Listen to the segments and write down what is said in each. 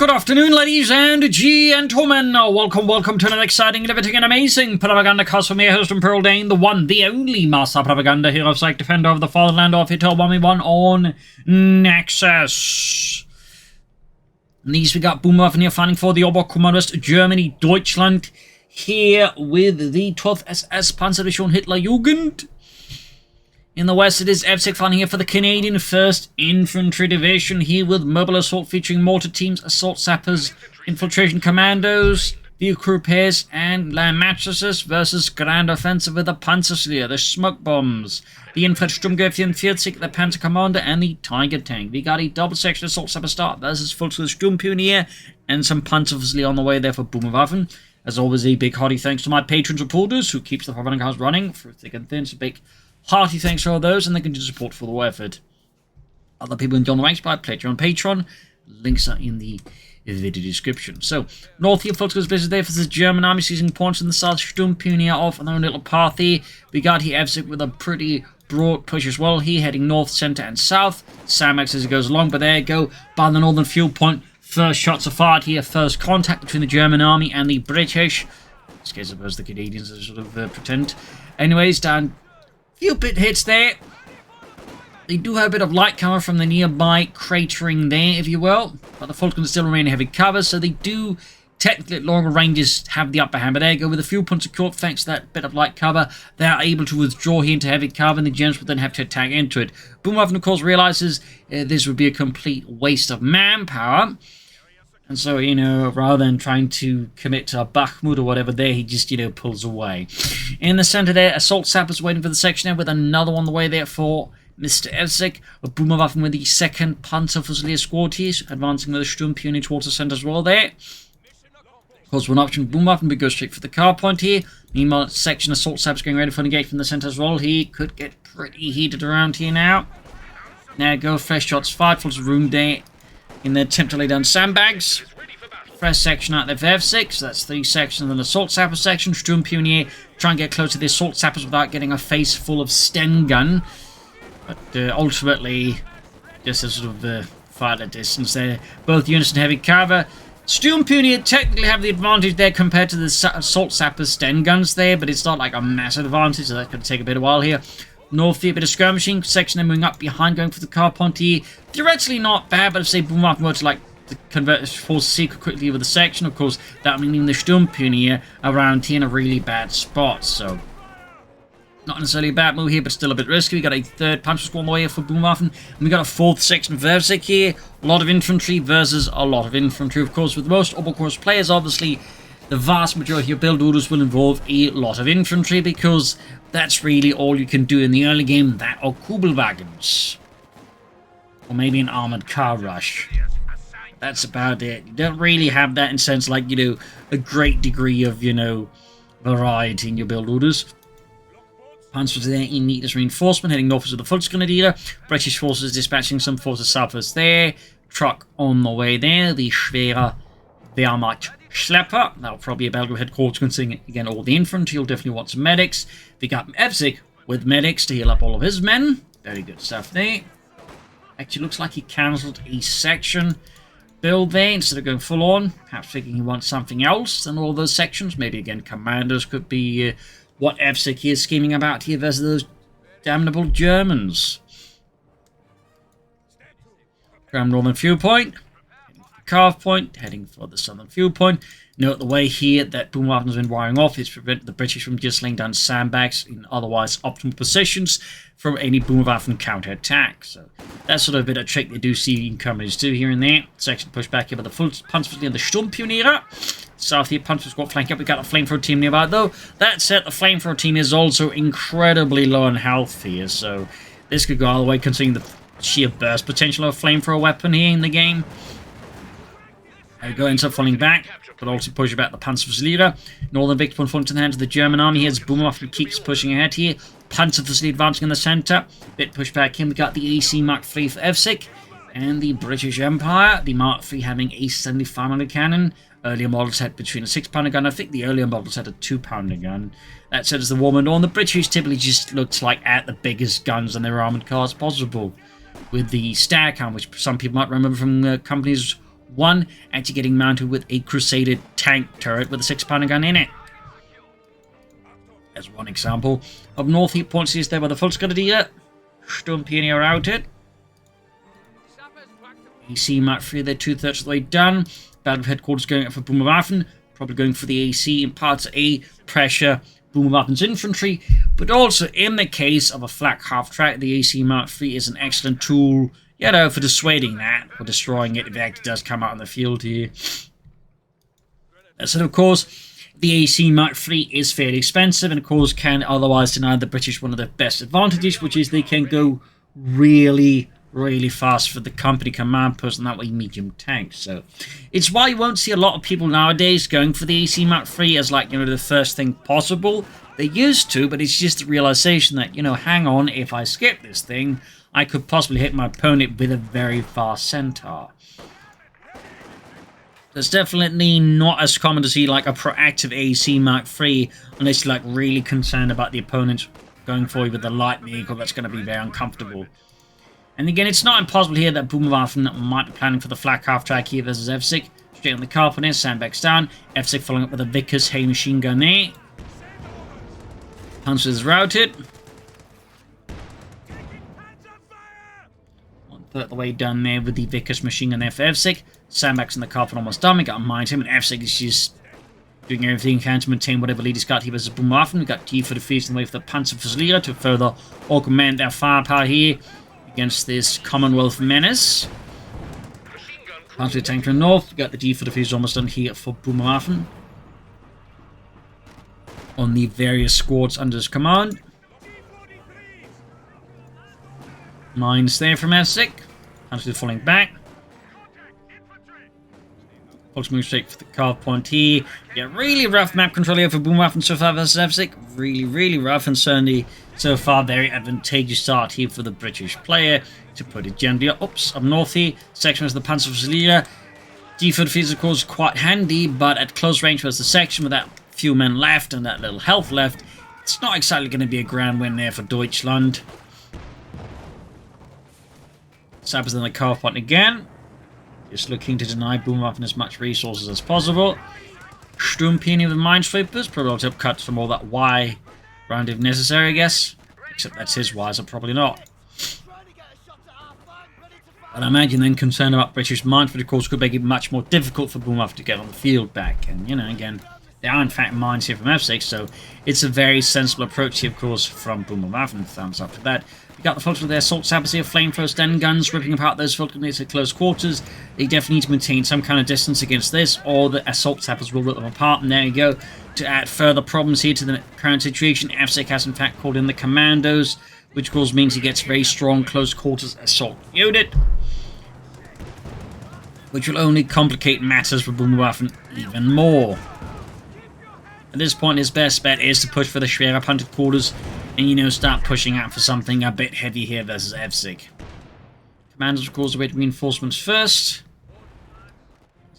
Good afternoon, ladies and gentlemen. Welcome to another exciting, innovative, and amazing Propagandacast from your host and Pearl Dane, the one, the only master propaganda hero of Evsik, defender of the fatherland of Hitler 1v1 on Nexus. And these we got Boomerwaffen here fighting for the Oberkommandowest Germany, Deutschland, here with the 12th SS Panzerdivision Hitler Jugend. In the west, it is Evsik fighting here for the Canadian 1st Infantry Division, here with mobile assault featuring mortar teams, assault sappers, infiltration commandos, vehicle repairs, and land mattresses versus ground offensive with the Panzerschleier, the smoke bombs, the Infantry Sturmgewehr 44, the Panzer Commander, and the Tiger Tank. We got a double section assault sapper start versus Volkswagen Sturmpionier, and some Panzerschleier on the way there for Boomerwaffen. As always, a big hearty thanks to my patrons supporters who keeps the Propagandacast running through thick and thin. So big hearty thanks for all those, and they continue support for the effort. Other people in the ranks by Pledge on Patreon. Links are in the video description. So, north here, Volkswagen Blizzard there for the German army, seizing points in the south. Sturmpionier off on their own little path here. We got here Evsik with a pretty broad push as well here, heading north, center, and south. Samax as he goes along, but there you go, by the northern fuel point. First shots are fired here, first contact between the German army and the British. In this case, I suppose the Canadians sort of pretend. Anyways, down few bit hits there. They do have a bit of light cover from the nearby cratering there, if you will, but the Falcons still remain heavy cover, so they do technically at longer ranges have the upper hand. But there you go, with a few points secured thanks to that bit of light cover, they are able to withdraw here into heavy cover, and the Germans will then have to attack into it. Boomerwaffen, of course, realizes this would be a complete waste of manpower. And so, you know, rather than trying to commit to a Bakhmut or whatever there, he just, pulls away. In the center there, assault sappers waiting for the section there with another one on the way there for Mr. Evsik. A Boomerwaffen with the 2nd Panzerfusilier squad here, advancing with a Sturmpionier towards the center as well there. Of course, one option, Boomerwaffen, we go straight for the car point here. Meanwhile, section assault sappers getting ready for an engage from the center as well. He could get pretty heated around here now. Now go, fresh shots fired for the room there in their attempt to lay down sandbags. Fresh section out there for Evsik, so that's 3 sections, and an assault sapper section. Sturmpionier try and get close to the assault sappers without getting a face full of Sten gun. But ultimately, just a sort of fire at distance there. Both units in heavy cover. Sturmpionier technically have the advantage there compared to the assault sappers Sten guns there, but it's not like a massive advantage, so that's going to take a bit of a while here. North here, a bit of skirmishing. Section then moving up behind, going for the car point here. Theoretically not bad, but if say Boomerwaffen were to convert force seeker quickly with a section, of course, that would mean the Sturmpionier around here in a really bad spot. So, not necessarily a bad move here, but still a bit risky. We got a 3rd Panzer squad on the way here for Boomerwaffen. And we got a 4th section of Evsik here. A lot of infantry versus a lot of infantry. Of course, with most Oberkommandowest players, obviously, the vast majority of build orders will involve a lot of infantry, because that's really all you can do in the early game. That or Kubelwagons. Or maybe an armored car rush. That's about it. You don't really have that in sense like, a great degree of, variety in your build orders. Panzers there in need as reinforcement, heading north to the Volksgrenadier. British forces dispatching some forces southwards there. Truck on the way there. The Schwere Wehrmacht Schlepper. That'll probably be a Belgrade headquarters, considering, again, all the infantry. You'll definitely want some medics. We got Evsik with medics to heal up all of his men. Very good stuff there. Actually, looks like he cancelled a section build there instead of going full on. Perhaps thinking he wants something else than all those sections. Maybe, again, commandos could be what Evsik is scheming about here versus those damnable Germans. Grand Northern Fuel Point. Carve point, heading for the southern fuel point. Note the way here that Boomerwaffen has been wiring off is to prevent the British from just laying down sandbags in otherwise optimal positions from any Boomerwaffen counter-attack. So that's sort of a bit of a trick they do see incomers do here and there. Section push back here by the full Panzerfusilier and the Sturmpionier. South here, Panzer squad flank up. We got a flamethrower team nearby though. That said, the flamethrower team is also incredibly low on health here, so this could go all the way considering the sheer burst potential of a flamethrower weapon here in the game. Go ends up falling back, but also push back the Panzerfusilier. Northern victory point front in the hands of the German army. Here's Boomerwaffen keeps pushing ahead here. Panzerfusilier advancing in the center. Bit push back in. We got the AC Mark III for Evsik. And the British Empire. The Mark III having a 75mm cannon. Earlier models had between a 6-pounder gun. I think the earlier models had a 2-pounder gun. That said, as the war went on, the British typically just looked like at the biggest guns on their armored cars possible. With the Stag cannon, which some people might remember from companies one actually getting mounted with a Crusader tank turret with a 6-pounder gun in it. As one example. Up north, he points is there by the Volksgrenadier. Sturmpionier routed. AC Mark 3, they're 2/3 of the way done. Battle headquarters going up for Boomerwaffen. Probably going for the AC in parts A, pressure Boomerwaffen's infantry. But also, in the case of a flak half-track, the AC Mark 3 is an excellent tool, you know, for dissuading that, or destroying it if it actually does come out in the field here. So, of course, the AC Mark III is fairly expensive, and of course can otherwise deny the British one of their best advantages, which is they can go really fast for the company command post, and that way medium tanks. So it's why you won't see a lot of people nowadays going for the AC Mark III as, like, you know, the first thing possible. They used to, but it's just the realization that, you know, hang on, if I skip this thing, I could possibly hit my opponent with a very fast centaur. It's definitely not as common to see like a proactive AC Mark III unless you're like really concerned about the opponent going for you with a light vehicle that's going to be very uncomfortable. And again, it's not impossible here that Boomerwaffen might be planning for the flak half-track here versus Evsik. Straight on the carpet here, sandbags down. Evsik following up with a Vickers Hay machine gun there. Punch is routed. 1/3 of the way done there with the Vickers machine gun there for Evsik. Sandbags in the carpet almost done. We got to mind him, and Evsik is just doing everything he can to maintain whatever lead he's got here versus Boomerwaffen. We got D for the feast and wait for the Panzerfusilier to further augment their firepower here against this Commonwealth menace. Panzer tank to the north. We got the D for the feast almost done here for Boomerwaffen on the various squads under his command. Mines there from Evsik. Panzer falling back. Folks move straight for the carve point here. Yeah, really rough map control here for Boomerwaffen so far versus Evsik. Really rough, and certainly so far very advantageous start here for the British player, to put it gently. Oops, up north here, section is the Panzerfusilier. D4 is of course quite handy, but at close range was the section with that few men left and that little health left. It's not exactly going to be a grand win there for Deutschland. Sappers in the carve point again. Just looking to deny Boomerwaffen as much resources as possible. Sturmpionier with Minesweepers. Probably ought to cut some more of that Y round if necessary, I guess. Except that's his Y, so probably not. But I imagine then concerned about British mines, but of course could make it much more difficult for Boomerwaffen to get on the field back. And, you know, again, there are in fact mines here from Evsik, so it's a very sensible approach here, of course, from Boomerwaffen. Thumbs up for that. We got the folks with their assault sappers here, flamethrower stun guns, ripping apart those field grenades at close quarters. They definitely need to maintain some kind of distance against this, or the assault sappers will rip them apart. And there you go. To add further problems here to the current situation, Evsik has in fact called in the commandos, which of course means he gets a very strong close quarters assault unit, which will only complicate matters for Boomerwaffen even more. At this point, his best bet is to push for the Schwerer punted quarters and, you know, start pushing out for something a bit heavy here versus Evsik. Commanders, of course, await reinforcements first.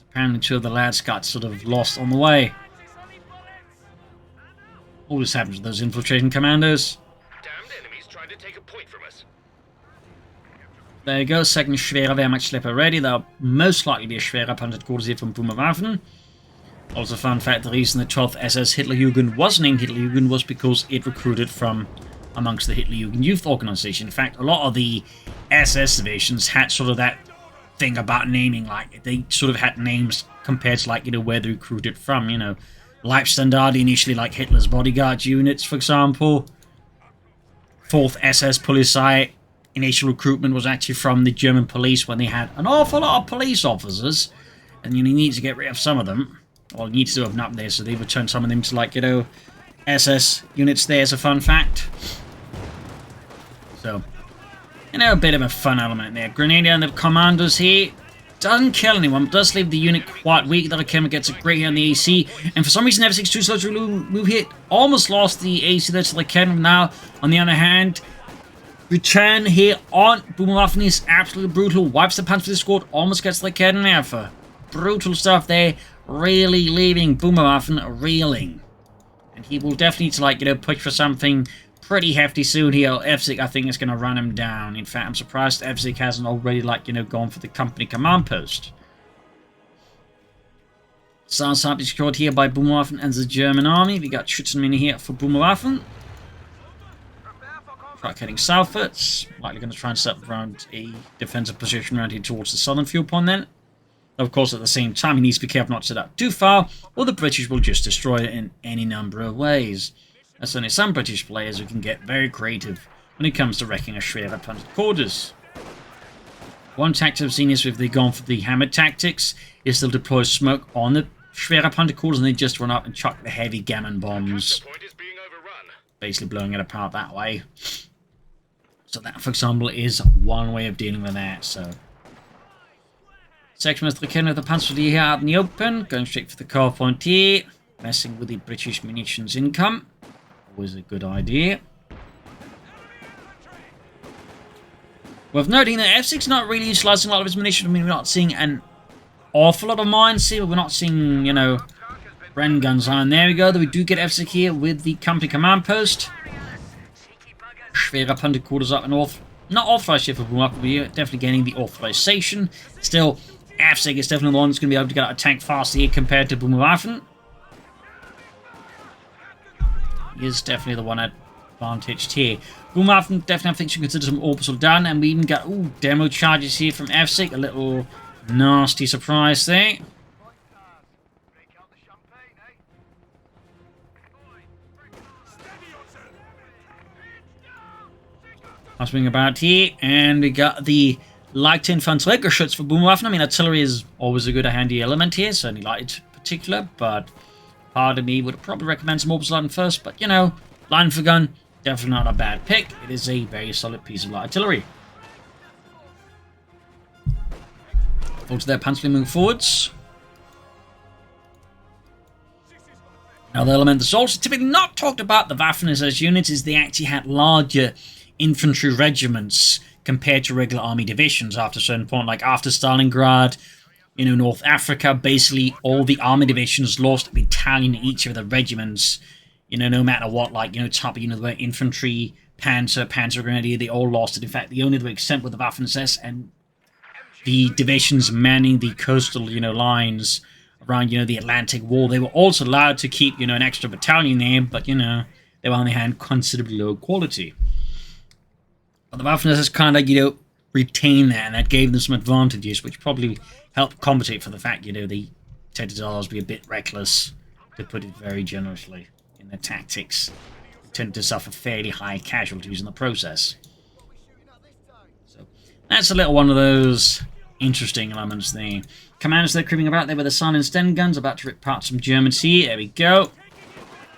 Apparently, two of the lads got sort of lost on the way. All this happens with those infiltration commandos. Damned enemies trying to take a point from us. There you go, second Schwerer Wehrmachtschlepper ready. There'll most likely be a Schwerer punted quarters here from Boomerwaffen. Also, fun fact, the reason the 12th SS Hitlerjugend was named Hitlerjugend was because it recruited from amongst the Hitlerjugend Youth Organization. In fact, a lot of the SS divisions had sort of that thing about naming, like, they sort of had names compared to, like, you know, where they recruited from, you know. Leibstandarte, initially like Hitler's bodyguard units, for example. 4th SS Polizei, initial recruitment was actually from the German police when they had an awful lot of police officers, and you need to get rid of some of them. Well, you need to open up there, so they would turn some of them to, like, you know, SS units there as a fun fact. So, you know, a bit of a fun element there. Grenadier and the commandos here. Doesn't kill anyone, but does leave the unit quite weak. The Kimmer gets a great hit on the AC, and for some reason, Evsik's too slow to move here. Almost lost the AC there to the Kimmer. Now, on the other hand, return here on Boomerwaffen is absolutely brutal. Wipes the pants for the squad, almost gets the Kimmer there for brutal stuff there. Really leaving Boomerwaffen reeling. And he will definitely need to, like, you know, push for something pretty hefty soon here. Evsik, I think, is going to run him down. In fact, I'm surprised Evsik hasn't already, like, you know, gone for the company command post. South be secured here by Boomerwaffen and the German army. We got Schützenmine here for Boomerwaffen. Truck heading southwards. Likely going to try and set up around a defensive position around here towards the southern fuel point then. Of course, at the same time, he needs to be careful not to set up too far, or the British will just destroy it in any number of ways. There's certainly some British players who can get very creative when it comes to wrecking a schwere Panzerquarters. One tactic I've seen is if they've gone for the hammer tactics, is they'll deploy smoke on the schwere Panzerquarters and they just run up and chuck the heavy gammon bombs. Basically blowing it apart that way. So that, for example, is one way of dealing with that, so... Section with the Panzer here out in the open, going straight for the car point here, messing with the British munitions income. Always a good idea. Worth noting that Evsik's not really utilising a lot of his munitions. I mean, we're not seeing an awful lot of mines here, but we're not seeing, you know, Bren guns on. There we go, that we do get Evsik here with the company command post. Schwere Panzerquarters up and not authorised here for Boomerwaffen, but we're definitely gaining the authorisation. Still, Evsik is definitely the one that's going to be able to get out a tank faster here compared to Boomerwaffen. He is definitely the one advantaged here. Boomerwaffen definitely have things you consider some orbital done, and we even got demo charges here from Evsik. A little nasty surprise there. I'll swing about here, and we got the light Infantry Geschütz for Boomerwaffen. I mean, artillery is always a good, handy element here, certainly light in particular, but part of me would probably recommend some orbital first, but you know, line for gun, definitely not a bad pick. It is a very solid piece of light artillery. Forward to their panzer moving forwards. Now, the element that's also typically not talked about the Waffen as units is they actually had larger infantry regiments compared to regular army divisions after a certain point, like after Stalingrad, you know, North Africa, basically all the army divisions lost a battalion in each of the regiments, you know, no matter what, like, you know, type of unit, the infantry, panzer grenadier, they all lost it. In fact, the only other extent with the Waffen SS and the divisions manning the coastal, you know, lines around, you know, the Atlantic Wall, they were also allowed to keep, you know, an extra battalion there, but, you know, they were on the hand considerably low quality. But the Waffen SS kind of, you know, retained that, and that gave them some advantages, which probably helped compensate for the fact, you know, they tended to always be a bit reckless, to put it very generously, in their tactics. They tended to suffer fairly high casualties in the process. So, that's a little one of those interesting elements there. Commanders, they're creeping about there with the Sun and Sten guns, about to rip apart some Germans here. There we go.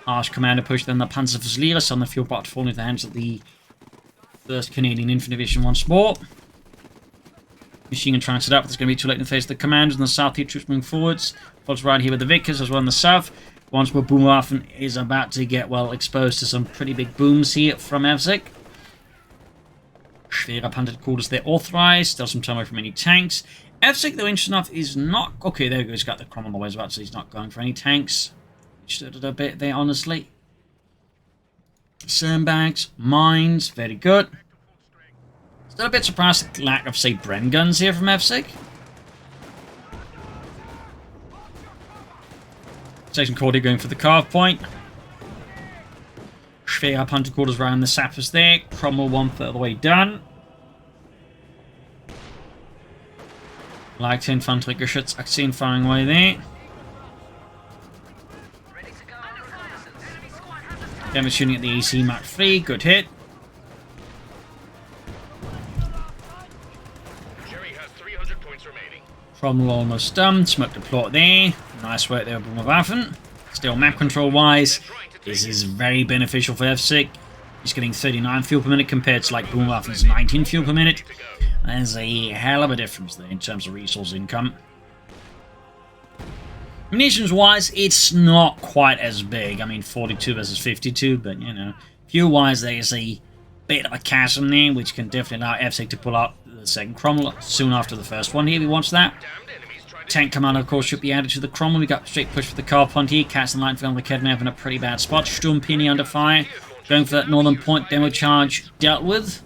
Harsh commander push, then the Panzerfusilierer on the fuel part to fall into the hands of the 1st Canadian Infantry Division once more. Machine gun trying to set up, but it's going to be too late in the face of the commanders and the South here, troops moving forwards. Folks right here with the Vickers as well in the South. Once more, Boomerwaffen is about to get, well, exposed to some pretty big booms here from Evsik. Schwere Panzerquarters, they're authorized. Still some time away from any tanks. Evsik, though, interesting enough, is not... Okay, there we go, he's got the Crom on the way as well, so he's not going for any tanks. Stood it a bit there, honestly. Sandbags, mines, very good. Still a bit surprised at the lack of, say, Bren guns here from Evsik. Section Cordy going for the carve point. Schwere Panzerquarters around the sappers there. Cromwell 1/3 of the way done. Light Infantry Geschütz, I've seen firing away there. Them shooting at the AC Mark 3, good hit. Jerry has 300 points remaining. Cromwell almost done. Smoke the plot there. Nice work there with Boomerwaffen. Still, map control wise, this is very beneficial for Evsik. He's getting 39 fuel per minute compared to like Boomerwaffen's 19 fuel per minute. There's a hell of a difference there in terms of resource income. Munitions wise, it's not quite as big. I mean, 42 versus 52, but you know, fuel wise, there's a bit of a chasm there, which can definitely allow Evsik to pull out the second Cromwell soon after the first one here. He wants that. Tank commander, of course, should be added to the Cromwell. We got straight push for the car point here. Cats and Lightfield on the Kedman having a pretty bad spot. Sturmpini under fire. Going for that northern point demo charge dealt with.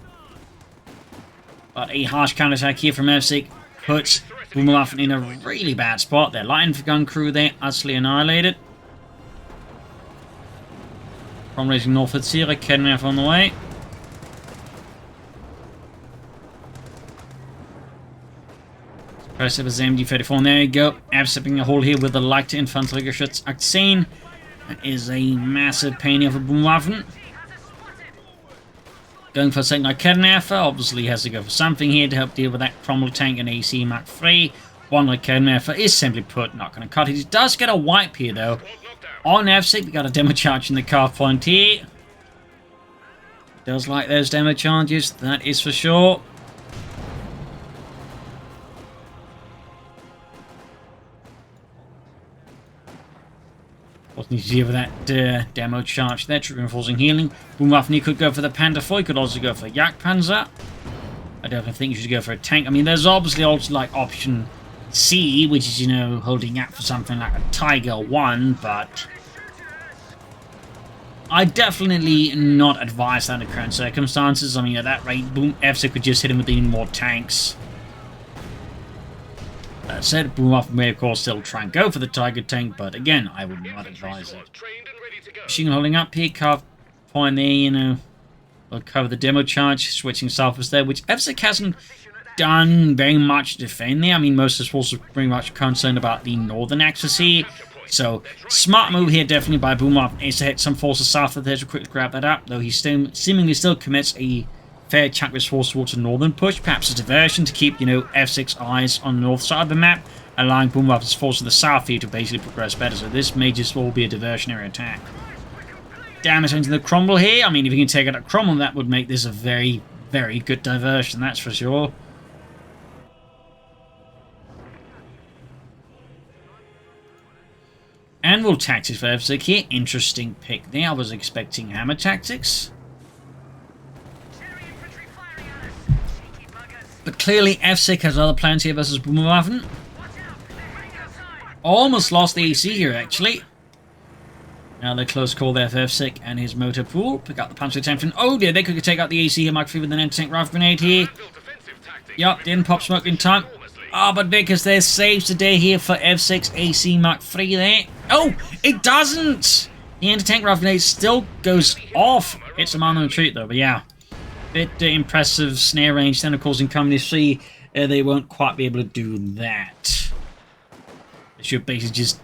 But a harsh counterattack here from Evsik puts Boomerwaffen in a really bad spot. Their light infantry gun crew there, utterly annihilated. From racing northwards here, Kednev on the way. Impressive as MD-34, and there you go. Absipping a hole here with the light infantry geschütz 18. That is a massive pain here for Boomerwaffen. Going for a second like Kednev, obviously has to go for something here to help deal with that Cromwell tank and AC Mark III. One like Kednev is simply put not going to cut it. He does get a wipe here though. On Evsik, we got a demo charge in the car point here. Does like those demo charges, that is for sure. What needs to deal with that demo charge there? Troop reinforcing healing. Boomerwaffen could go for the Panther 4, could also go for Jagdpanzer. I definitely think you should go for a tank. I mean, there's obviously also like option C, which is, you know, holding out for something like a Tiger 1, but I definitely not advise that under current circumstances. I mean, at that rate, Evsik could just hit him with even more tanks. That said, Boomerwaffen may of course still try and go for the Tiger tank, but again, I would not advise it. Machine gun holding up here, carve point there, you know, will cover the demo charge, switching southwards there, which Evsik hasn't done very much to defend there. I mean, most of his forces are pretty much concerned about the northern axis here. So, smart move here definitely by Boomerwaffen is to hit some forces south of there to quickly grab that up, though he seemingly still commits a fair chunk of his force towards the northern push, perhaps a diversion to keep, you know, Evsik's eyes on the north side of the map, allowing Boomerwaffen's force to the south here to basically progress better. So this may just all be a diversionary attack. Damage into the Cromwell here. I mean, if you can take out a Cromwell, that would make this a very, very good diversion, that's for sure. Anvil tactics for Evsik here. Interesting pick there. I was expecting hammer tactics. But clearly Evsik has other plans here versus Boomerwaffen. Almost lost the AC here, actually. Now the close call there for Evsik and his motor pool. Pick up the punch attempt. Oh dear, they could take out the AC here, Mark III with an anti-tank rifle grenade here. Yup, didn't pop smoke in time. Oh, but Vickers there saves the day here for Evsik's AC Mark III there. Oh, it doesn't! The anti-tank rifle grenade still goes off. It's a man on retreat though, but yeah. Bit impressive snare range. Then, of course, in Company C, they won't quite be able to do that. They should basically just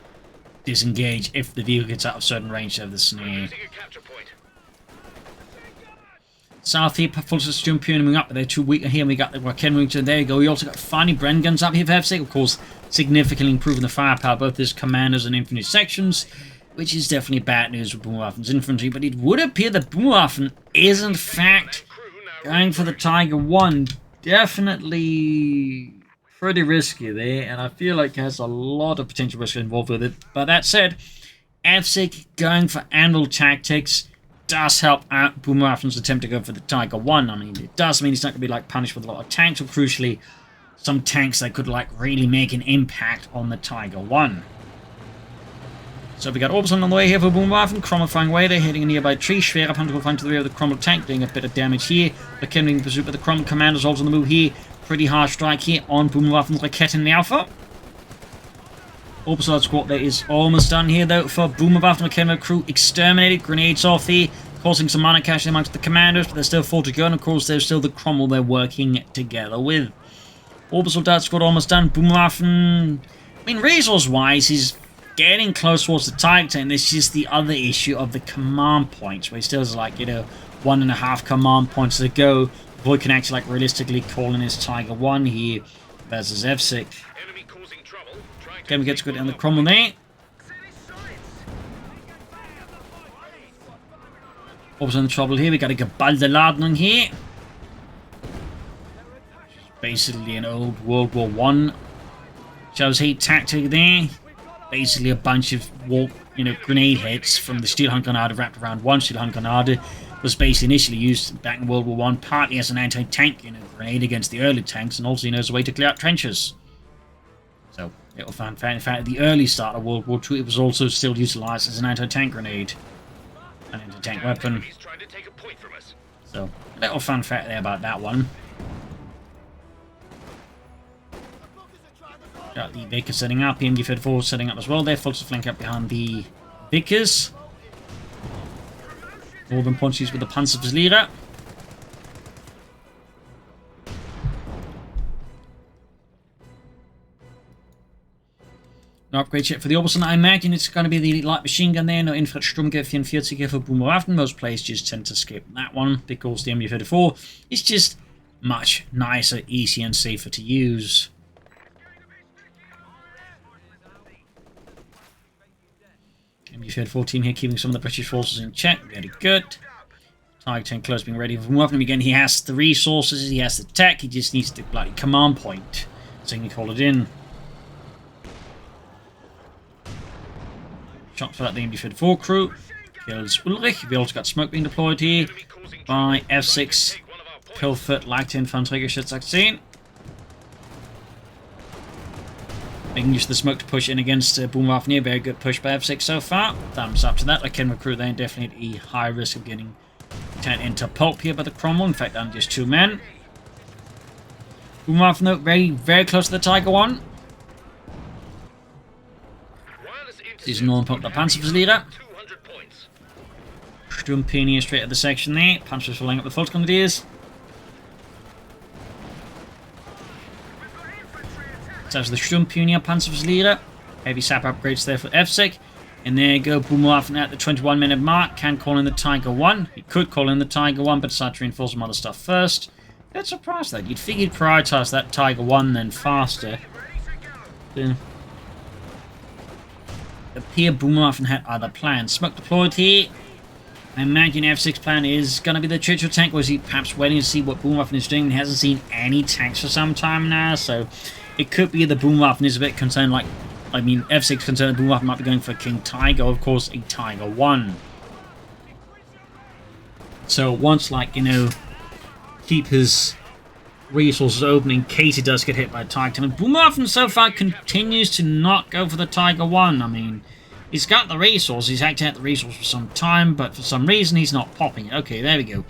disengage if the vehicle gets out of certain range of the snare. South here, full system moving up, but they're too weak here. We got the Kenrington. There you go. We also got finally Bren guns up here for Evsik. Of course, significantly improving the firepower, both his commanders and infantry sections, which is definitely bad news for Boomerwaffen's infantry. But it would appear that Boomerwaffen is, in fact, going for the Tiger 1. Definitely pretty risky there, and I feel like it has a lot of potential risk involved with it. But that said, Evsik going for Anvil tactics does help out Boomerwaffen's attempt to go for the Tiger 1. I mean, it does mean he's not going to be like punished with a lot of tanks, or crucially, some tanks that could like really make an impact on the Tiger 1. So we got Orbison on the way here for Boomerwaffen. Cromwell flying away there, hitting a nearby tree. Schwerer Panther will find to the rear of the Cromwell tank, doing a bit of damage here. The Kenring in pursuit, but the Cromwell commander's also on the move here. Pretty harsh strike here on Boomerwaffen's Rakete in the Alpha. Orbison squad there is almost done here though for Boomerwaffen. Kenring crew exterminated. Grenades off here, causing some mana cash amongst the commanders, but there's still 4 to go, and of course there's still the Cromwell they're working together with. Orbison squad almost done. Boomerwaffen, I mean, resource-wise, he's getting close towards the Tiger tank. This is the other issue of the command points, where he still has like, you know, 1.5 command points to go before he can actually like realistically call in his Tiger 1 here versus Evsik. Okay, we get to go down the Cromwell there. Also in trouble here, we got a Gebalde Ladung here. Basically an old World War I shows heat tactic there. Basically a bunch of grenade hits from the Steel Handgranate wrapped around one Steel Handgranate. Was basically initially used back in World War I, partly as an anti-tank grenade against the early tanks, and also as a way to clear out trenches. So it'll find in fact at the early start of World War II, it was also still utilized as an anti-tank grenade, an anti-tank weapon. So a little fun fact there about that one. Got the Vickers setting up, the MG34 setting up as well. They're forced to flank up behind the Vickers. Northern punches with the Panzerverlierer. No upgrade yet for the Oberson. I imagine it's going to be the light machine gun there. No Infantry Sturmgewehr 44 for Boomerwaffen. Most players just tend to skip that one because the MG34 is just much nicer, easier, and safer to use. MG34 team here keeping some of the British forces in check. Very good. Tiger 10 close being ready for Boomerwaffen. Again, he has the resources, he has the tech, he just needs the bloody command point. So he can call it in. Shot for that the MD-34 crew. Kills Ulrich. We also got smoke being deployed here by Evsik. Pilfert, leichte Infanteriegeschützaktion. Making use of the smoke to push in against Boomerwaffen here. Very good push by Evsik so far. Thumbs up to that. I can recruit there. Definitely at a high risk of getting turned into pulp here by the Cromwell. In fact, I'm just 2 men. Boomerwaffen though, very, very close to the Tiger 1. These are non-pump the Panzerverlierer. Sturmpionier straight at the section there. Panzers filling up the Volksgrenadiers. So that's the Sturmpionier Panzerverlierer. Heavy sap upgrades there for Evsik. And there you go, Boomerwaffen at the 21-minute mark. Can call in the Tiger 1. He could call in the Tiger 1, but decided to reinforce some other stuff first. Bit surprised that. You'd figure you'd prioritize that Tiger 1 then faster. Then appear Boomerwaffen had other plans. Smoke deployed here. I imagine F6's plan is going to be the Churchill tank, or is he perhaps waiting to see what Boomerwaffen is doing? He hasn't seen any tanks for some time now, so it could be the Boomerwaffen is a bit concerned, like, I mean, F6 concerned that Boomerwaffen might be going for King Tiger, of course, a Tiger 1. So once, like, you know, keep his resources open in case he does get hit by a Tiger. And Boomerwaffen so far continues to not go for the Tiger 1. I mean, he's got the resources, he's actually had the resource for some time, but for some reason he's not popping it. Okay, there we go.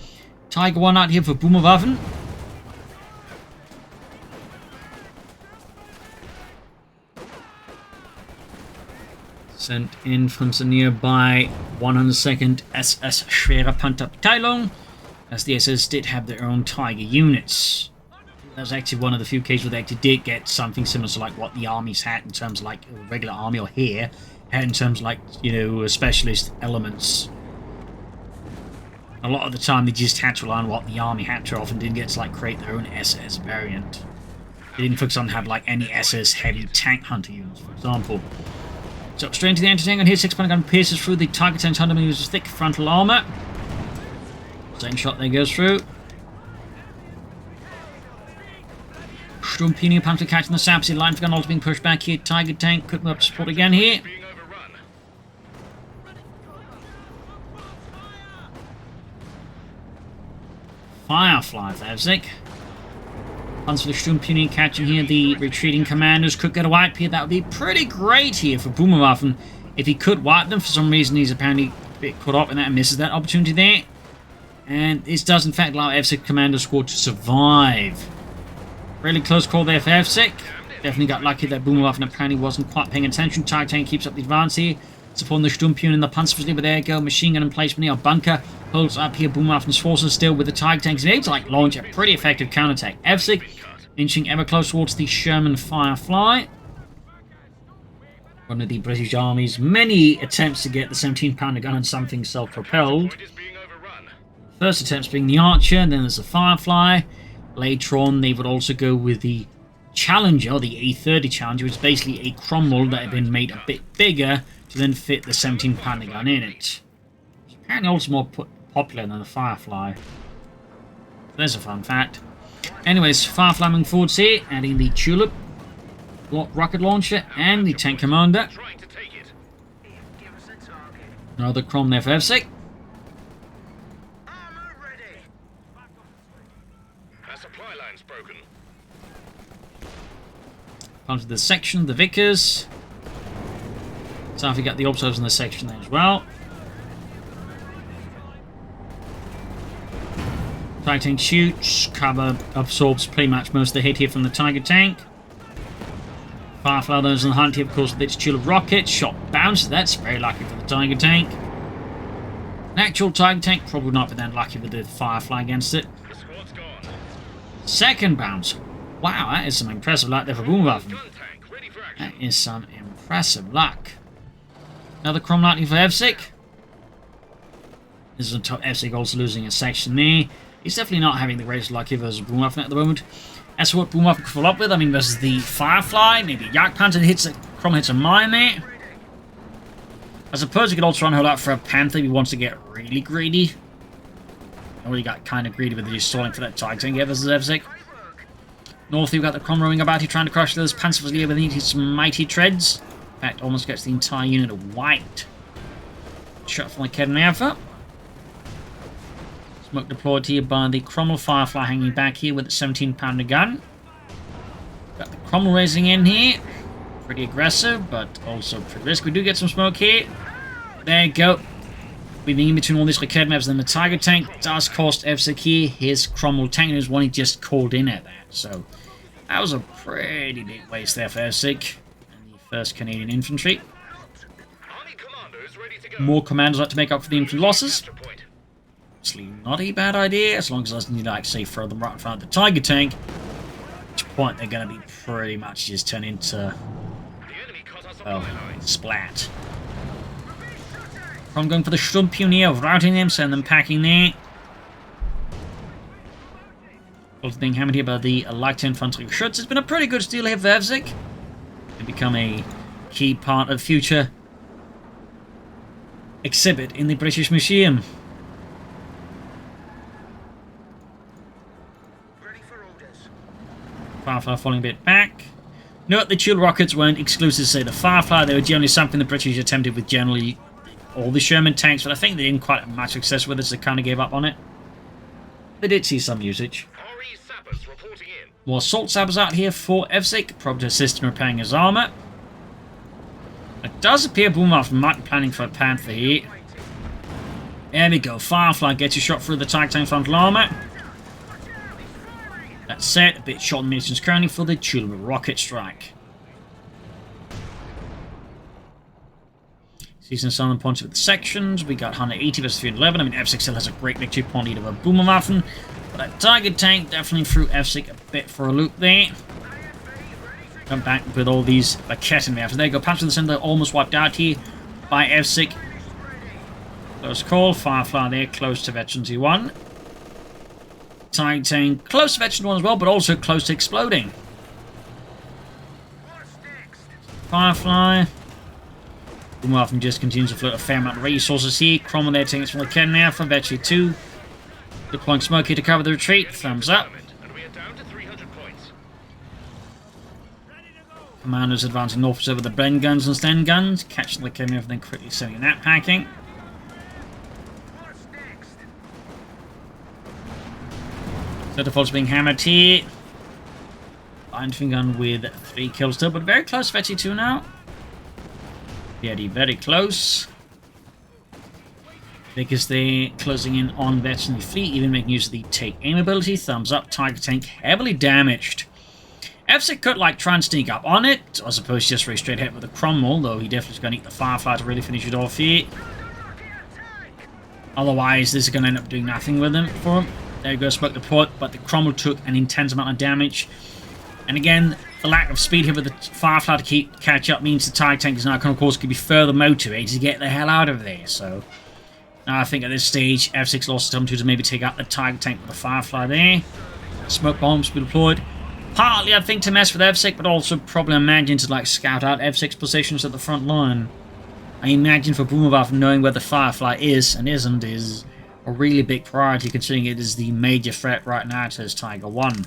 Tiger 1 out here for Boomerwaffen. Sent in from the nearby 102nd SS Schwere Panzerabteilung, as the SS did have their own Tiger units. That was actually one of the few cases where they actually did get something similar to like what the armies had in terms of like a regular army or here, had in terms of like, you know, specialist elements. A lot of the time they just had to rely on what the army had to often didn't get to like create their own SS variant. They didn't focus on have like any SS heavy tank hunter units, for example. So straight into the anti-tank on here, 6-point gun pierces through the Tiger 10's 100mm thick frontal armor. Same shot there goes through. Sturmpionier Panzer catching the saps. Line for gun also being pushed back here. Tiger tank could move up to support again here. Firefly for Evsik. Panzer Sturmpionier catching here the retreating commanders. Could get a wipe here. That would be pretty great here for Boomerwaffen. If he could wipe them, for some reason he's apparently a bit caught up in that and misses that opportunity there. And this does in fact allow Evsik commander squad to survive. Really close call there for Evsik. Definitely got lucky that Boomerwaffen apparently wasn't quite paying attention. Tiger tank keeps up the advance here. Supporting the Sturmpionier and the Panzerverlierer. But there you go. Machine gun emplacement here. Bunker holds up here. Boomerwaffen's forces still with the Tiger tanks. He's able to like launch a pretty effective counterattack. Evsik inching ever closer towards the Sherman Firefly. One of the British Army's many attempts to get the 17-pounder gun and something self-propelled. First attempts being the Archer, and then there's the Firefly. Later on, they would also go with the Challenger, the A30 Challenger, which is basically a Cromwell that had been made a bit bigger to then fit the 17-pounder gun in it. It's apparently also more popular than the Firefly. There's a fun fact. Anyways, Firefly moving forwards here, adding the Tulip rocket launcher and the tank commander. Another Crom there for Evsik. Part of the section, the Vickers. So we got the observers in the section there as well. Tiger tank shoots, cover absorbs pretty much most of the hit here from the Tiger tank. Firefly, those on the hunt here, of course, with its Tulip rocket. Shot bounce. That's very lucky for the Tiger tank. An actual Tiger tank probably not, but then lucky with the Firefly against it. The squad's gone. Second bounce. Wow, that is some impressive luck there for Boomerwaffen. Gun tank ready for action. That is some impressive luck. Another Chrome Lightning for Evsik. This is on top. Evsik also losing a section there. He's definitely not having the greatest luck here versus Boomerwaffen at the moment. As for what Boomerwaffen could follow up with, I mean, versus the Firefly, maybe Yak Panther hits Chrome hits a mine there. I suppose you could also run a whole lot for a Panther if he wants to get really greedy. Already got kind of greedy with just stalling for that Tiger tank versus Evsik. North, you've got the Chrome roaming about here, trying to crush those Panzers here with his mighty treads. In fact, almost gets the entire unit of white. Shot from the Kedden Alpha. Smoke deployed here by the Cromwell Firefly hanging back here with a 17-pounder gun. Got the Cromwell raising in here. Pretty aggressive, but also pretty risky. We do get some smoke here. There you go. Weaving in between all these Raked maps, then the Tiger tank does cost Evsik here his Cromwell tank, and there's one he just called in at that. So that was a pretty big waste there for Evsik and the 1st Canadian Infantry. Army commandos ready to go. More commandos like to make up for the infantry losses. Capture point. Actually, not a bad idea, as long as it doesn't need, like, say, throw them right in front of the Tiger tank. At which point they're going to be pretty much just turn into, The enemy cut us off well, the line. splat. I'm going for the Shrub Pioneer, routing them, send them packing there. Also being hammered here by the light infantry Schutz. It's been a pretty good steal here for Evsik. They become a key part of future exhibit in the British Museum. Firefly falling a bit back. Note the Tulip rockets weren't exclusive to, say, the Firefly. They were generally something the British attempted with generally all the Sherman tanks, but I think they didn't quite have much success with it, so they kind of gave up on it. They did see some usage. RE sappers reporting in. More assault sappers out here for Evsik, probably to assist in repairing his armour. It does appear Boomerwaffen might be planning for a Panther here. There we go. Firefly gets a shot through the Tiger tank frontal armour. That's set. A bit short on munitions currently for the Tulip rocket strike. Season Southern points with the sections. We got 180 versus 311. I mean, Evsik still has a great victory point lead over Boomerwaffen. But that Tiger tank definitely threw Evsik a bit for a loop there. Come back with all these Raketen there. So there you go. Patch in the center almost wiped out here by Evsik. Close call. Firefly there, close to Veterans E1. Tiger tank close to Veterans 1 as well, but also close to exploding. Firefly. Boomerwaffen just continues to float a fair amount of resources here. Cromwell there taking it from the Kedden Alpha. Veteran 2. Deploying smoke here to cover the retreat. Thumbs up. And we are down to 300 points. Commanders advancing north over the Bren guns and Sten guns. Catching the Kedden Alpha, then quickly sending that packing. Centerfolds being hammered here. Infantry gun with 3 kills still, but very close to Veteran 2 now. Very close. Because they're closing in on Veteran Fleet, even making use of the take aim ability. Thumbs up. Tiger tank heavily damaged. Evsik could like try and sneak up on it. I suppose just very straight ahead with the Cromwell, though he definitely is going to eat the Firefly to really finish it off here. Otherwise, this is going to end up doing nothing with him for him. There you go, smoke the port, but the Cromwell took an intense amount of damage. And again, the lack of speed here with the Firefly to catch up means the Tiger tank is now, of course, could be further motivated to get the hell out of there. So now I think at this stage, F6 lost some to maybe take out the Tiger tank with the Firefly there. Smoke bombs be deployed. Partly, I think, to mess with Evsik, but also probably imagine to like scout out Evsik's positions at the front line. I imagine for Boomerwaffen knowing where the Firefly is and isn't is a really big priority, considering it is the major threat right now to his Tiger 1.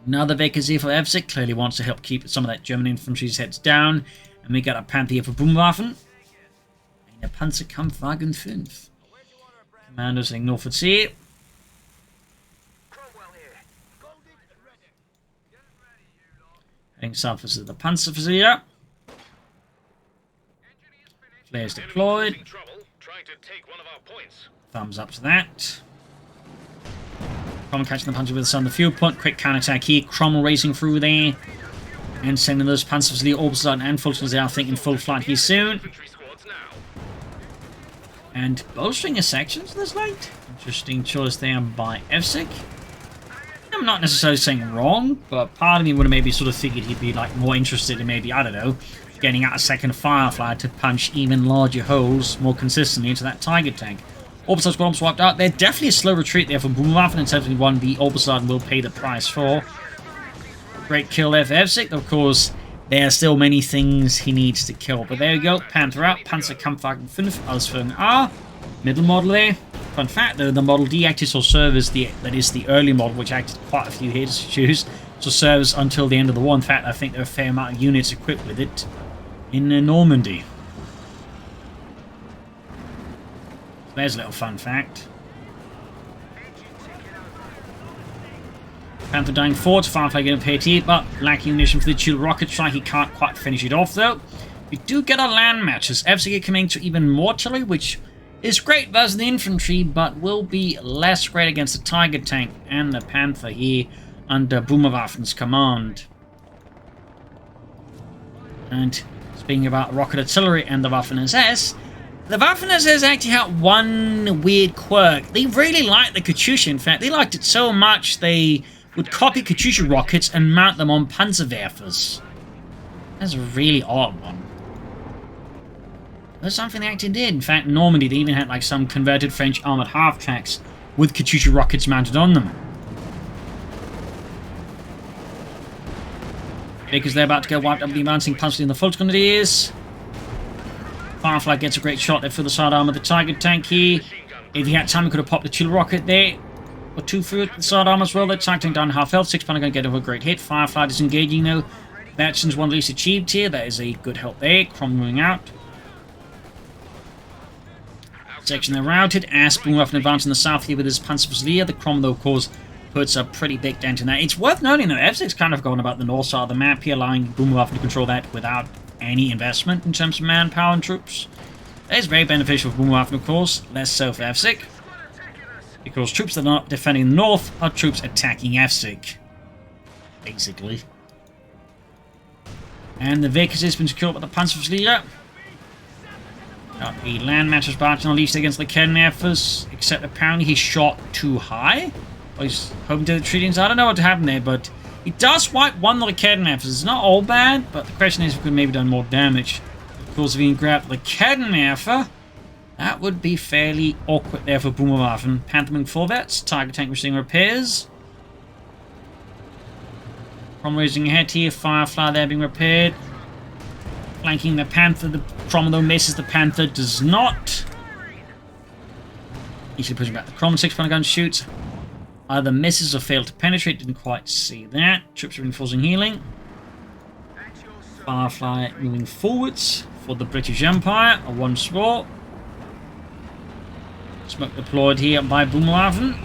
Another vacancy for Evsik, clearly wants to help keep some of that German infantry's heads down. And we got a Panther here for Boomerwaffen. Eine Panzerkampfwagen 5. Commandos heading north at sea. Heading south as the Panzerversier. Flares deployed. Trying to take one of our points. Thumbs up to that. Cromwell catching the punch with the sun. The fuel point. Quick counterattack here. Cromwell racing through there. And sending those Panzers to the Oberstadt and Fultons there, I think, in full flight here soon. Infantry squads now. And bowstring sections this late. Interesting choice there by Evsik. I'm not necessarily saying wrong, but part of me would have maybe sort of figured he'd be like more interested in maybe, I don't know, getting out a second Firefly to punch even larger holes more consistently into that Tiger tank. Oberstadt squadrons wiped out. They're definitely a slow retreat there for Boomerwaffen, and certainly one the Oberstadt will pay the price for. Great kill there for Evsik. Of course, there are still many things he needs to kill. But there we go. Panther out. Panzerkampfwagen 5. Ausführung A. Middle model there. Fun fact though, the Model D actually still serves the early model, which acted quite a few hits to choose. So serves until the end of the war. In fact, I think there are a fair amount of units equipped with it in Normandy. So there's a little fun fact. Panther dying forward, Firefly getting paid here, but lacking munition for the Chill rocket strike. He can't quite finish it off though. We do get our land matches. Evsik coming to even more artillery, which is great versus the infantry, but will be less great against the Tiger tank and the Panther here under Boomerwaffen's command. And speaking about rocket artillery and the Waffen-SS, the Waffen-SS actually had one weird quirk. They really liked the Katyusha. In fact, they liked it so much they would copy Katyusha rockets and mount them on Panzerwerfers. That's a really odd one. That's something they actually did. In fact, in Normandy, they even had like some converted French armored half-tracks with Katyusha rockets mounted on them. Because they're about to get wiped up with the advancing Panzer in the Volksgrenadiers. Firefly gets a great shot there for the side arm of the Tiger tank here. If he had time, he could have popped the Chill rocket there. Or two for the side arm as well. The Tiger tank down half health. 6 pounder going to get over a great hit. Firefly disengaging though. That's one least achieved here. That is a good help there. Crom moving out. Section they're routed. As Boomerwaffen advance in the south here with his Panzerfusilier. The Crom though, of course, puts a pretty big dent in that. It's worth noting that Evsik's kind of gone about the north side of the map here, allowing Boomerwaffen to control that without any investment in terms of manpower and troops. That is very beneficial for Boomerwaffen, of course. Less so for Evsik, because troops that are not defending the north are troops attacking Evsik, basically. And the Vickers has been secured by the Panzerfusilier. Got a land matches barging unleashed against the Kernwerfers, except apparently he shot too high. Or he's hoping to the treatings. I don't know what happened there, but he does wipe one of the Kernwerfers. It's not all bad, but the question is if we could maybe done more damage. Of course, if he can grab the Kernwerfer, that would be fairly awkward there for Boomerwaffen. Panther 4 vets, Tiger tank receiving repairs. Crom raising ahead here, Firefly there being repaired. Flanking the Panther, the Crom though misses, the Panther does not. Easily pushing back the Crom, 6 pounder gun shoots. Either misses or failed to penetrate, didn't quite see that. Troops reinforcing healing. Firefly moving forwards for the British Empire, a once more. Smoke deployed here by Boomerwaffen.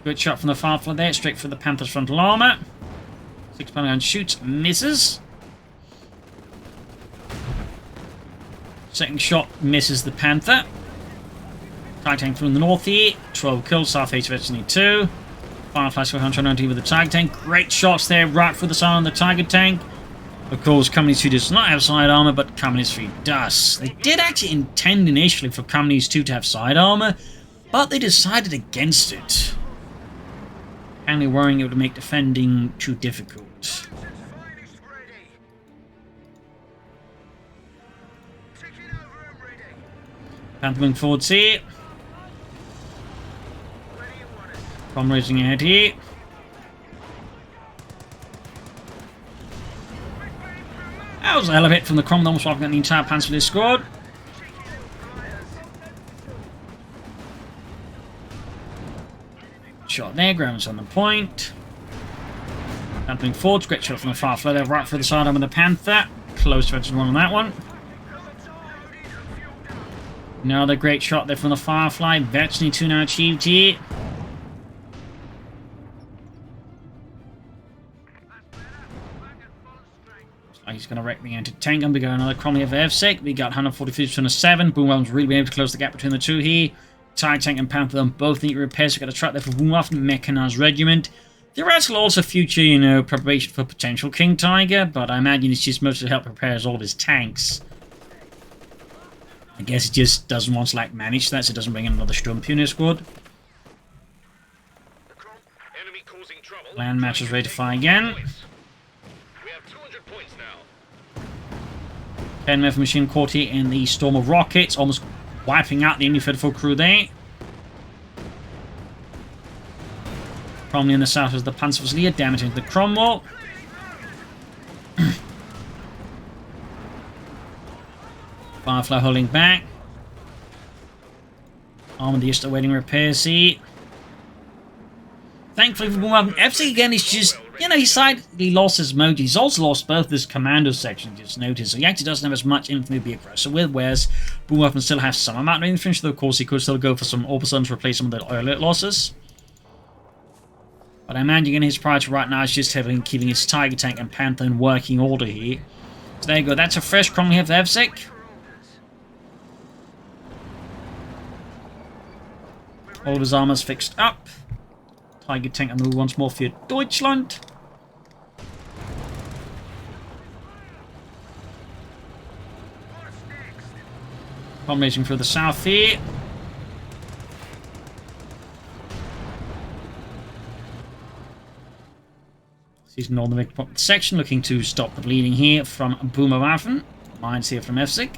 Good shot from the Firefly there, straight for the Panther's frontal armor. 6 pounder gun shoots, misses. Second shot misses the Panther. Tiger tank through in the north here. 12 kills, south east of Evsik 2. Firefly squad trying to with the Tiger tank. Great shots there, right through the side on the Tiger tank. Of course, Company 2 does not have side armor, but Company 3 does. They did actually intend initially for Company 2 to have side armor, but they decided against it. Apparently worrying it would make defending too difficult. Panther moving forwards here. Crom raising ahead here. That was a hell of a hit from the Crom, almost wiping out the entire Panzer squad. Shot there, Graham's on the point. Panther moving forwards, great shot from the Firefly there, right for the side arm of the Panther. Close to one on that one. Another great shot there from the Firefly. Veteran 2 now achieved here. He's going to wreck the anti-tank gun. We got another Cromley for Evsik. We got 143 to 7. Boomerwaffen's really been able to close the gap between the two here. Tiger tank and Panther both need repairs. We've got a track there for Boomerwaffen, mechanized regiment. Theoretically, also future, you know, preparation for potential King Tiger, but I imagine it's just mostly to help prepare all of his tanks. I guess he just doesn't want to, like, manage that, so it doesn't bring in another Sturmpionier squad. Enemy causing trouble. Land match is ready to fire again. We have 200 points now. 10 Metal Machine caught here in the storm of rockets, almost wiping out the enemy Federal crew there. Probably in the south is the Panzerfusilier, damaging the Cromwell. Firefly holding back. Armor just awaiting repairs here. Thankfully for Boomerwaffen, Evsik again is just, you know, he slightly lost his mojo. He's also lost both his commando section, just noticed. So he actually doesn't have as much infantry to be aggressive with, whereas Boomerwaffen still have some amount of infantry, though of course he could still go for some Orbison to replace some of the earlier losses. But I imagine his priority right now is just heavily keeping his Tiger Tank and Panther in working order here. So there you go, that's a fresh Cromwell here for Evsik. All of his armor's fixed up. Tiger Tank and move once more for Deutschland. Combination through the south here. Sees Northern section looking to stop the bleeding here from Boomerwaffen. Mines here from Evsik.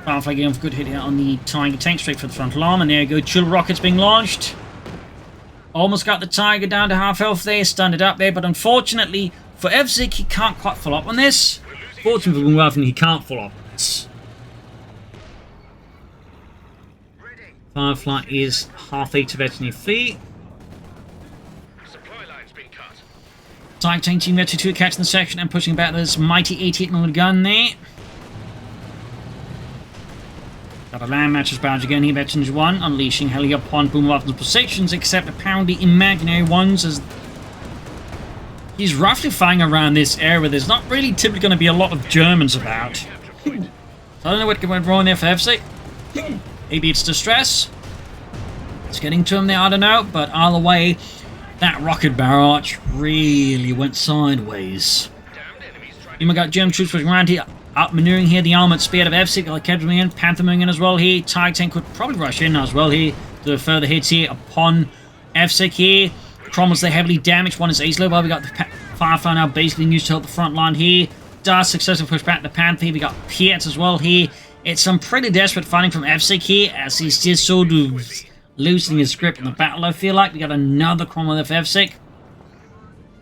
Firefly getting off a good hit here on the Tiger Tank, straight for the frontal arm, and there you go, chill rockets being launched. Almost got the Tiger down to half health there, stunned it up there, but unfortunately for Evsik, he can't quite follow up on this. Fortunately for Boomerwaffen, he can't follow up on this. Firefly is half activated in your fleet. Supply line's been cut. Tiger Tank team ready to catch the section and pushing back this mighty 88mm gun there. Got a land matches barrage again here, veterans 1, unleashing heli upon Boomerwaffen's positions, except apparently imaginary ones, as he's roughly firing around this area where there's not really typically going to be a lot of Germans about. So I don't know what went wrong there for Evsik. Maybe it's distress. It's getting to him there, I don't know, but either way, that rocket barrage really went sideways. You got German troops pushing around here. Outmaneuvering here the armored spear of Evsik, like moving in, Panther moving in as well here. Tiger Tank could probably rush in as well here to further hits here upon Evsik here. Cromwell's there heavily damaged, one is ace low, but we got the Firefly now basically used to help the front line here. Does successfully push back the Panther. We got Pietz as well here. It's some pretty desperate fighting from Evsik here, as he's just sort of loosening his grip in the battle, I feel like. We got another Cromwell there for Evsik.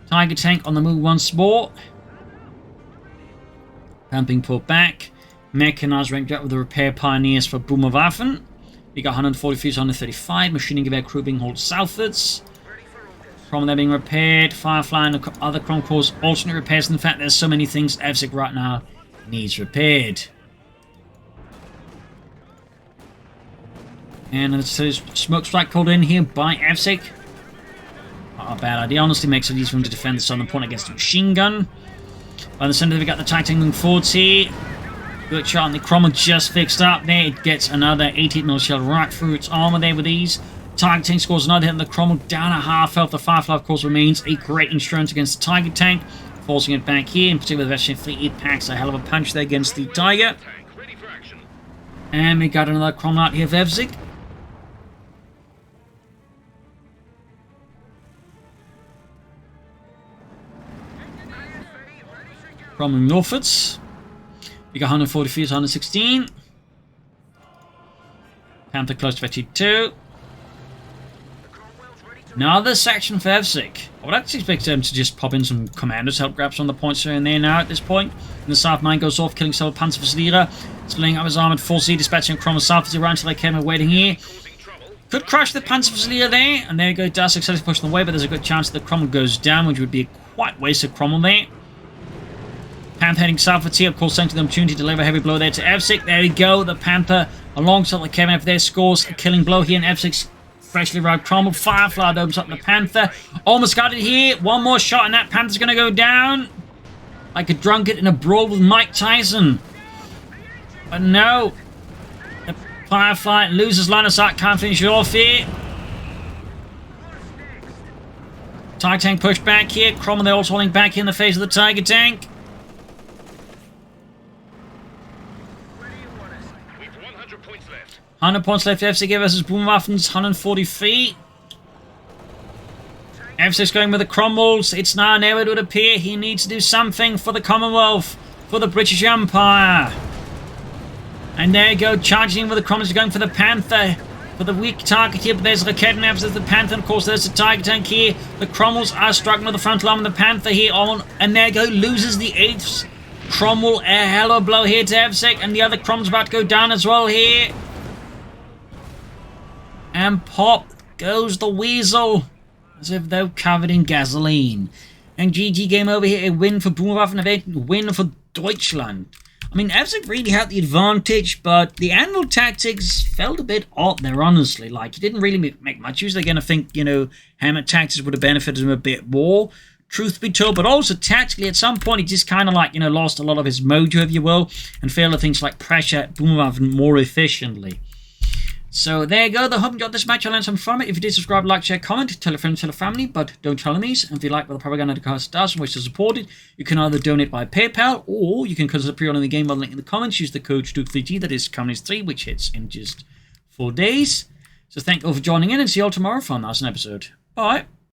Tiger Tank on the move once more. Being pulled back. Mechanized ranked up with the repair pioneers for Boomerwaffen. We got 143 to 135. Machining gewehr crew being hauled southwards. Cromwell there being repaired. Firefly and the other Cromwell cause alternate repairs. In fact, there's so many things Evsik right now needs repaired. And there's a smoke strike called in here by Evsik. Not a bad idea. Honestly, makes it easy for him to defend the southern point against a machine gun. By the center, we got the Tiger Tank moving forwards here. Good shot, and the Cromwell just fixed up there. It gets another 88mm shell right through its armor there with ease. Tiger Tank scores another hit, and the Cromwell down a half health. The Firefly, of course, remains a great insurance against the Tiger Tank. Forcing it back here, in particular the Veteran Fleet. It packs a hell of a punch there against the Tiger. And we got another Cromwell out here for Evsik. Cromwell northwards. We got 143 to 116. Panther close to 52. Another section for Evsik. I would actually expect them to just pop in some commandos to help grab some of the points here and there now at this point. And the south mine goes off, killing several Panzerfusilier. Splitting up his armored force, dispatching Cromwell south as he runs until they came waiting here. Could crush the Panzerfusilier there, and there you go, does successfully push them away, but there's a good chance that Cromwell goes down, which would be a quite wasted Cromwell there. Panther heading southwards here, of course, sent to the opportunity to deliver a heavy blow there to Evsik. There we go, the Panther alongside the KMF there scores a killing blow here in Evsik's freshly arrived Cromwell. Firefly opens up the Panther. Almost got it here. One more shot and that Panther's going to go down. like a drunkard in a brawl with Mike Tyson. But no. The Firefly loses line of sight, can't finish it off here. Tiger tank pushed back here. Cromwell, they're also holding back in the face of the Tiger tank. We've 100 points left. 100 points left. Evsik versus Boomerwaffen's 140 feet. Evsik's going with the Cromwells. It's now never would appear. He needs to do something for the Commonwealth, for the British Empire. And there you go, charging in with the Cromwells, going for the Panther. For the weak target here, but there's Raketnaps, there's the Panther, and of course there's the Tiger tank here. The Cromwells are struggling with the frontal arm, and the Panther here on, and there you go, loses the 8th Cromwell. A hell of a blow here to Evsik, and the other Cromwell's about to go down as well here. And pop goes the Weasel, as if they're covered in gasoline. And GG game over here, a win for Boomerwaffen, a win for Deutschland. I mean, Evsik really had the advantage, but the Anvil tactics felt a bit odd there, honestly. Like, he didn't really make much use. They're going to think, you know, Hammer tactics would have benefited him a bit more, truth be told. But also, tactically, at some point, he just kind of, like, you know, lost a lot of his mojo, if you will, and failed to things like pressure Boomerwaffen more efficiently. So there you go. I hope you enjoyed this match. I learned something from it. If you did, subscribe, like, share, comment, tell a friend, tell a family, but don't tell enemies. And if you like what the Propagandacaster does and wish to support it, you can either donate by PayPal, or you can consider pre-ordering the game by the link in the comments. Use the code CoH2, that is Companies3, which hits in just 4 days. So thank you all for joining in, and see you all tomorrow for another episode. Bye.